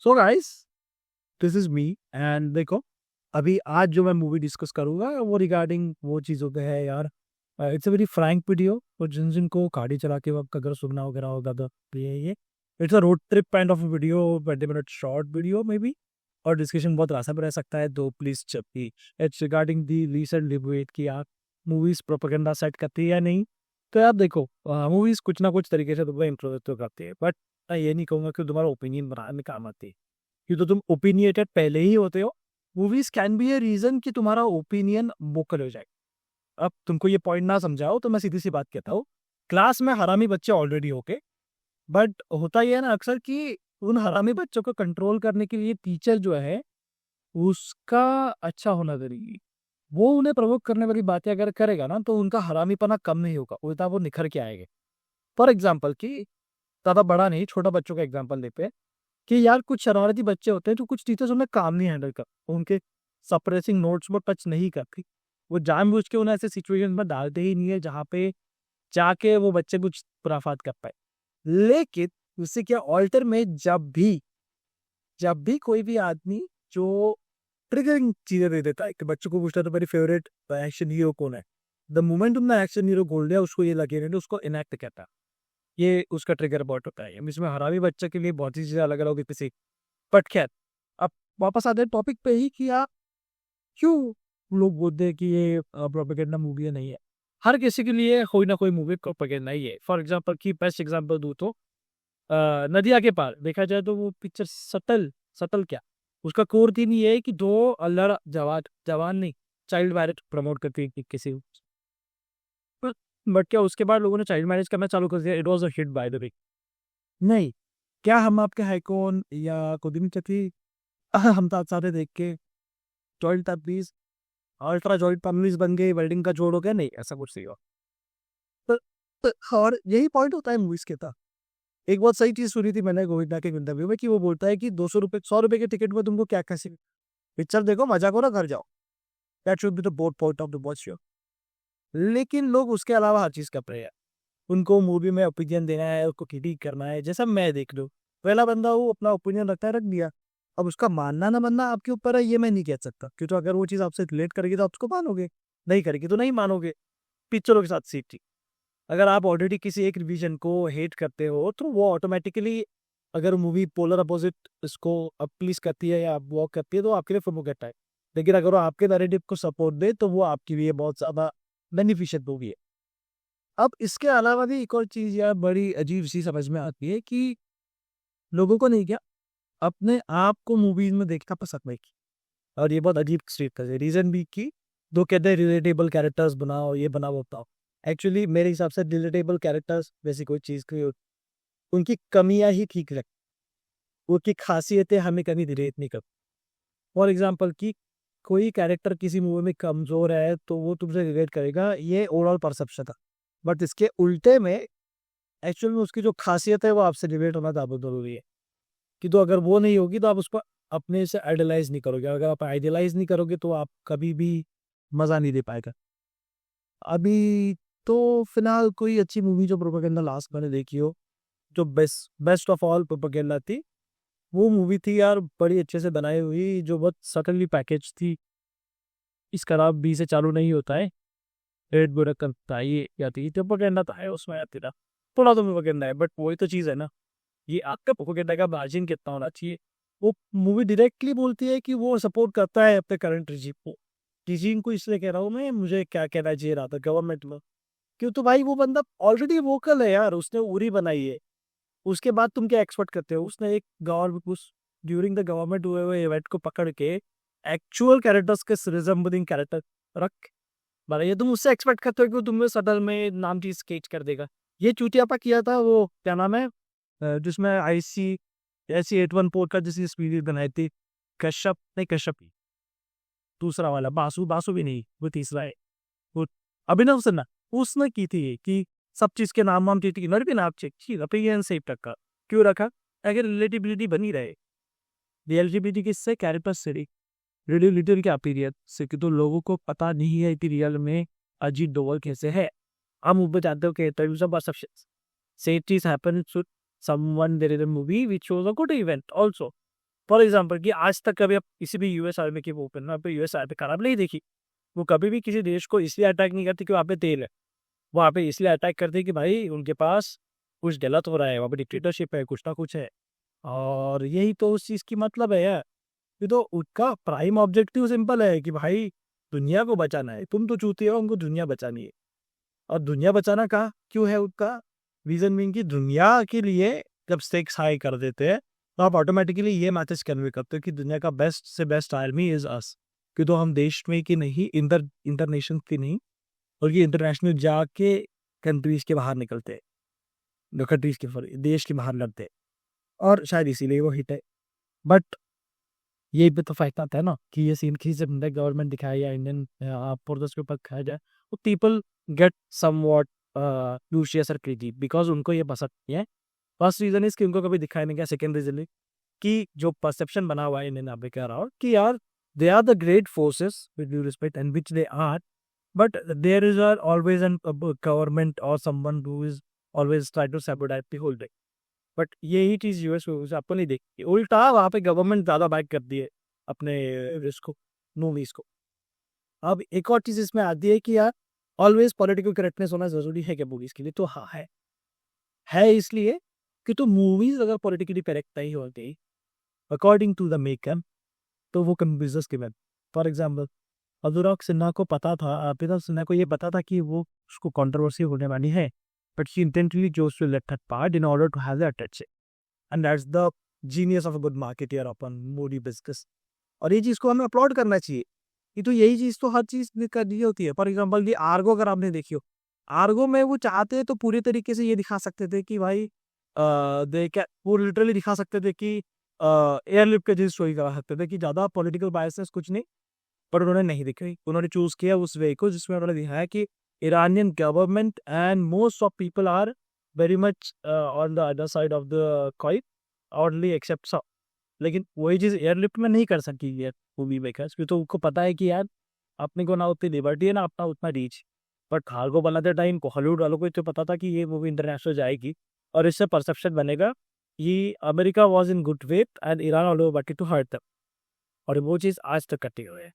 So guys, this is me and देखो, अभी आज जो मैं मूवी डिस्कस करूंगा वो रिगार्डिंग वो चीज़ों पे है यार। It's a very Frank video और जिन जिनको गाड़ी चला के वक्त अगर सुनना वगैरह होगा तो ये it's a road trip kind of video, 20 minute short video may be. और डिस्कशन बहुत आसान में रह सकता है, तो प्लीज चपी it's regarding the recent debate कि आप मूवीज प्रोपेगेंडा सेट करती है या नहीं। तो यार देखो, मूवीज कुछ ना कुछ तरीके से तुम्हें इंप्रूव तो करती है, बट मैं ये नहीं कहूंगा कि तुम्हारा ओपिनियन बनाने में काम आती है, क्योंकि तो तुम ओपिनियटेड पहले ही होते हो। Movies can be a reason कि तुम्हारा ओपिनियन वोकल हो जाए। अब तुमको ये पॉइंट ना समझाओ तो मैं सीधी सी बात कहता हूँ, क्लास में हरामी बच्चे ऑलरेडी होके, बट होता ये है ना अक्सर कि उन हरामी बच्चों को कंट्रोल करने के लिए टीचर जो है उसका अच्छा होना जरूरी। वो उन्हें प्रवोक करने वाली बातें अगर करेगा ना तो उनका हरामीपना कम नहीं होगा, उल्टा वो निखर के आएंगे। फॉर एग्जाम्पल कि ज्यादा बड़ा नहीं, छोटा बच्चों का एग्जाम्पल लेते हैं कि यार कुछ शरारती बच्चे होते हैं तो कुछ टीचर्स उन्हें काम नहीं हैंडल कर, उनके सप्रेसिंग नोट्स वो टच नहीं करती। वो जानबूझ के उन्हें ऐसे सिचुएशन में डालते ही नहीं है जहाँ पे जाके वो बच्चे कुछ खुराफात कर पाए। लेकिन उससे क्या ऑल्टर में जब भी कोई भी आदमी जो ट्रिगरिंग चीजें दे देता है कि बच्चों को पूछता है तो मेरी फेवरेट एक्शन हीरो कौन है, द मोमेंट तुमने एक्शन हीरो बोल दिया उसको ये लगे नहीं, उसको इनएक्ट कहता है। ये उसका ट्रिगर पॉइंट होता है। इसमें हरामी बच्चे के लिए बहुत ही चीजें अलग अलग होगी किसी। बट खैर, अब वापस आते हैं टॉपिक पे ही कि आप क्यों लोग बोलते हैं कि ये प्रोपेगेंडा मूवी नहीं है। हर किसी के लिए कोई ना कोई मूवी प्रोपेगेंडा ही है। फॉर एग्जांपल की बेस्ट एग्जांपल दूं तो नदिया के पार देखा जाए तो वो पिक्चर सटल सटल क्या, उसका कोर थीम ये है कि दो अल्लाह जवान जवान नहीं, चाइल्ड मैरिज प्रमोट करती है कि किसी। बट क्या उसके बाद लोगों ने चाइल्ड मैरिज करना चालू कर दिया? It was a hit by the way. नहीं, क्या हम आपके हाईकॉन या कुदिम चथी हम तो साथे देख के जॉइंट तबीज अल्ट्रा जॉइंट फैमिलीज बन गई, वेल्डिंग का जोड़ हो गया? नहीं, ऐसा कुछ नहीं हुआ। और यही पॉइंट होता है मूवीज के था। एक बहुत सही चीज सुनी थी मैंने गोविंदा के इंटरव्यू में कि वो बोलता है कि 200 रुपए 100 रुपए के टिकट में तुमको क्या कैसी पिक्चर देखो, मजा करो, घर जाओ। That should be the both point of the watch show. लेकिन लोग उसके अलावा हर चीज कर रहे हैं। उनको मूवी में ओपिनियन देना है, उसको क्रिटिक करना है, जैसा मैं देख लूँ। पहला बंदा वो अपना ओपिनियन रखता है, रख दिया। अब उसका मानना ना मानना आपके ऊपर है, ये मैं नहीं कह सकता, क्योंकि अगर वो चीज़ आपसे रिलेट करेगी तो आप उसको मानोगे, नहीं करेगी तो नहीं मानोगे। पिक्चरों के साथ सीख थी, अगर आप ऑलरेडी किसी एक रिवीजन को हेट करते हो तो वो ऑटोमेटिकली, अगर मूवी पोलर अपोजिट इसको अपलीज करती है या वॉक करती है तो आपके लिए प्रोमोट है। लेकिन अगर वो आपके नैरेटिव को सपोर्ट दे तो वो आपके लिए बहुत ज़्यादा बेनिफिशियल मूवी है। अब इसके अलावा भी एक और चीज यार बड़ी अजीब सी समझ में आती है कि लोगों को नहीं क्या अपने आप को मूवीज में देखना पसंद नहीं की। और ये बहुत अजीब स्टेट है, रीजन भी कि दो कहते हैं रिलेटेबल कैरेक्टर्स बनाओ, ये बनाओ वो बताओ। एक्चुअली मेरे हिसाब से रिलेटेबल कैरेक्टर्स वैसी कोई चीज की उनकी कमियां ही ठीक लगती, उनकी खासियतें हमें कभी रिलेट नहीं करती। फॉर एग्जाम्पल कि कोई कैरेक्टर किसी मूवी में कमजोर है तो वो तुमसे रिलेट करेगा, ये ओवरऑल परसेप्शन था। बट इसके उल्टे में एक्चुअल में उसकी जो खासियत है वो आपसे रिलेट होना ज़्यादा जरूरी है। कि तो अगर वो नहीं होगी तो आप उसको अपने से आइडियलाइज नहीं करोगे, अगर आप आइडियलाइज नहीं करोगे तो आप कभी भी मज़ा नहीं दे पाएगा। अभी तो फिलहाल कोई अच्छी मूवी जो प्रोपेगेंडा लास्ट मैंने देखी हो, जो best best of all propaganda थी, वो मूवी थी यार बड़ी अच्छे से बनाई हुई, जो बहुत सटनली पैकेज थी। इसका नाम बी से चालू नहीं होता है, रेड बुरा करता है, ये क्या थी प्रोपेगेंडा था है उसमें आती था। थोड़ा तो प्रोपेगेंडा है बट वही तो चीज़ है ना, ये आपका प्रोपेगेंडा का मार्जिन कितना होना चाहिए। वो मूवी डायरेक्टली बोलती है कि वो सपोर्ट करता है अपने करंट रिजीम को। रिजीम को इसलिए कह रहा हूँ मैं, मुझे क्या कहना चाहिए रहा था गवर्नमेंट में। क्यों? तो भाई वो बंदा ऑलरेडी वोकल है यार, उसने उरी बनाई है। उसके बाद तुम क्या एक्सपेक्ट करते हो? उसने एक गवर्नमेंट उस ड्यूरिंग द गवर्नमेंट हुए हुए इवेंट को पकड़ के एक्चुअल कैरेक्टर्स के रिजेंबलिंग कैरेक्टर रख बताइए, तुम उससे एक्सपेक्ट करते हो कि वो तुम्हें सटल में नाम चीज स्केच कर देगा? ये चूतियापा किया था वो क्या नाम है, जिसमें आईसी ऐसी 81 पोर्ट का जिसकी स्पीड बनाई थी, कश्यप नहीं, कश्यप ही दूसरा वाला, बासु बासु भी नहीं, वो तीसरा है, वो अभिनव सिन्हा। उसने की थी कि सब चीज के नाम वाम थी, नर भी नाम चेक अपीरियंस सेफ रखा। क्यों रखा? अगर रिलेटिबिलिटी बनी रहे। रियलिटी किससे? कैरेक्टर से, रिलेटिबिलिटी के अपीरियंस से, कि तो लोगों को पता नहीं है कि रियल में अजीत डोवल कैसे है। हम ऊपर जानते हो कि terms of perceptions, same things happen to someone. There is a movie which shows a good event also. For example कि आज तक कभी आप किसी भी यूएस आर्मी की वो पे यूएस आर्मी खराब नहीं देखी। वो कभी भी किसी देश को इसलिए अटैक नहीं करती कि वहाँ पे तेल है। वहाँ पे इसलिए अटैक करती है कि भाई उनके पास कुछ गलत हो रहा है, वहाँ पे डिक्टेटरशिप है, कुछ ना कुछ है। और यही तो उस चीज़ की मतलब है यार। ये तो उसका प्राइम ऑब्जेक्टिव सिंपल है कि भाई दुनिया को बचाना है। तुम तो चूतिए हो, उनको दुनिया बचानी है। और दुनिया बचाना का क्यों है उनका रीजन मीन कि दुनिया के लिए जब स्टेक्स हाई कर देते हैं तो आप ऑटोमेटिकली ये मैसेज कन्वे करते हो कि दुनिया का बेस्ट से बेस्ट आर्मी इज अस। कि तो हम देश में की नहीं, इंटरनेशनल की नहीं, और ये इंटरनेशनल जाके कंट्रीज के बाहर निकलते हैं, कंट्रीज के देश के बाहर लड़ते हैं। और शायद इसीलिए वो हिट है। बट ये भी तो फैक्ट आता है ना कि ये सीन की जब गवर्नमेंट दिखाया या इंडियन फोर्सेस के ऊपर दिखाया जाए तो पीपल गेट समवॉट लूशियस और क्रेजी बिकॉज उनको ये पसंद नहीं है। फर्स्ट रीजन इज कि उनको कभी दिखाया नहीं गया। सेकेंड रीजन कि जो परसेप्शन बना हुआ है इंडियन आर्मी के अराउंड कि यार they are the great forces with due respect and which they are, but there is always an government or someone who is always try to sabotage the whole thing. But यही चीज US में आपको नहीं देखती। उल्टा वहां पे government ज्यादा बैक करती है अपने इसको, मूवीज को। अब एक और चीज इसमें आती है कि यार ऑलवेज पॉलिटिकल करेक्टनेस होना जरूरी है क्या मूवीज के लिए? तो हाँ है इसलिए कि तो मूवीज अगर पॉलिटिकली करेक्ट नहीं होती अकॉर्डिंग टू द मेकर तो वो कम बिजनेस के बाद। फॉर एग्जाम्पल अनुराग सिन्हा को पता था, अनुराग सिन्हा को ये पता था कि वो उसको कंट्रोवर्सी होने वाली है, but she intently chose to let that part in order to have that touch. And that's the genius of a good marketer upon Moody business. और ये चीज को हमें अपलोड करना चाहिए। ये तो यही चीज तो हर चीज करनी होती है। फॉर एग्जाम्पल ये आर्गो अगर आपने देखी हो, आर्गो में वो चाहते तो पूरे तरीके से ये दिखा सकते थे कि भाई वो लिटरली दिखा सकते थे कि एयरलिफ्ट के जिस स्टोरी करा सकते थे कि ज्यादा पॉलिटिकल बायसेस कुछ नहीं, पर उन्होंने नहीं दिखाई। उन्होंने चूज किया उस वे को जिसमें उन्होंने दिखाया कि Iranian government and most of people are very much on the other side of the coin, only except some। लेकिन वही चीज एयरलिफ्ट में नहीं कर सकी यार मूवी मेकर्स, क्योंकि तो उनको पता है कि यार अपने को ना उतनी लिबर्टी है ना अपना उतना रीच। बट खारगो बनाते टाइम को हॉलीवुड वालों को तो पता था कि ये मूवी इंटरनेशनल जाएगी और इससे परसेप्शन बनेगा ये America was in good wait and Iran all over to hurt them. और वो चीज़ आज तक करती हुए है।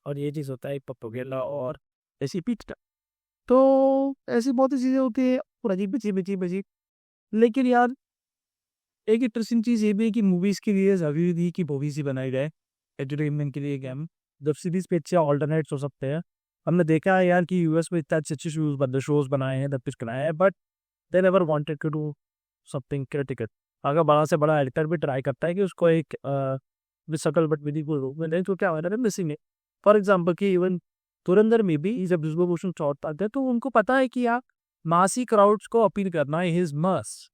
और ये चीज़ होता है प्रोपेगेंडा और ऐसी पीठ। तो ऐसी बहुत सी चीज़ें होती है और अजीब अजीब। लेकिन यार एक इंटरेस्टिंग चीज़ ये भी है कि मूवीज़ के लिए ज़रूरी थी कि मूवीज़ ही बनाई जाए एंटरटेनमेंट के लिए। गेम जब सीरीज पे अच्छे ऑल्टरनेट्स हो सकते हैं। हमने देखा है यार कि यूएस में इतने अच्छे शोज बनाए हैं, सब कुछ बनाया है, but they never wanted to do something critical. अगर बड़ा से बड़ा एडिटर भी ट्राई करता है कि उसको एक सकल बट मीनिंगफुल रूप में नहीं तो क्या हो रहा है मिसिंग है। फॉर एग्जाम्पल कि इवन धुरंधर में भी जब विश्वभूषण चौथ आते हैं तो उनको पता है कि आप मासी क्राउड्स को अपील करना है हिज मस्ट।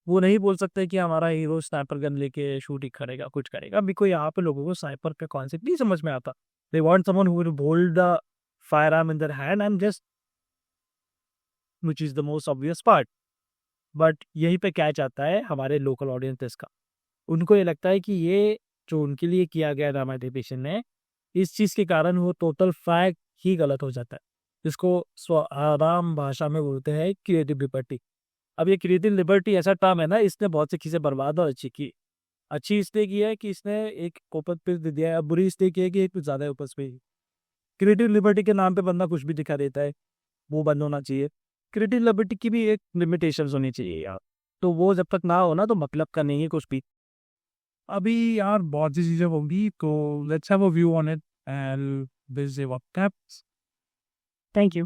वो नहीं बोल सकते कि हमारा हीरो स्नाइपर गन लेके शूटिंग करेगा कुछ करेगा। अभी कोई यहाँ पे लोगों को स्नाइपर का कॉन्सेप्ट नहीं समझ में आता। They want someone who will hold the fire arm in their hand and just which is the most obvious part. But यहीं पे कैच आता है हमारे लोकल ऑडियंसेस का। उनको ये लगता है कि ये जो उनके लिए किया गया ड्रामेटाइजेशन ने इस चीज के कारण वो टोटल फैक्ट ही गलत हो जाता है, जिसको आराम भाषा में बोलते हैं क्रिएटिव लिबर्टी। अब ये क्रिएटिव लिबर्टी ऐसा टर्म है ना, इसने बहुत सी चीजें बर्बाद और अच्छी की। अच्छी इसलिए की है कि इसने एक ओपन स्पेस दे दिया है, अब बुरी इसलिए की है कि एक कुछ ज्यादा ओपन स्पेस। क्रिएटिव लिबर्टी के नाम पे बंदा कुछ भी दिखा देता है, वो बंद होना चाहिए। क्रिएटिव लिबर्टी की भी एक लिमिटेशन होनी चाहिए यार। तो वो जब तक ना हो ना तो मतलब का नहीं है कुछ भी। अभी यार बहुत सी चीजें होंगी तो let's have a view on it and this is what thank you.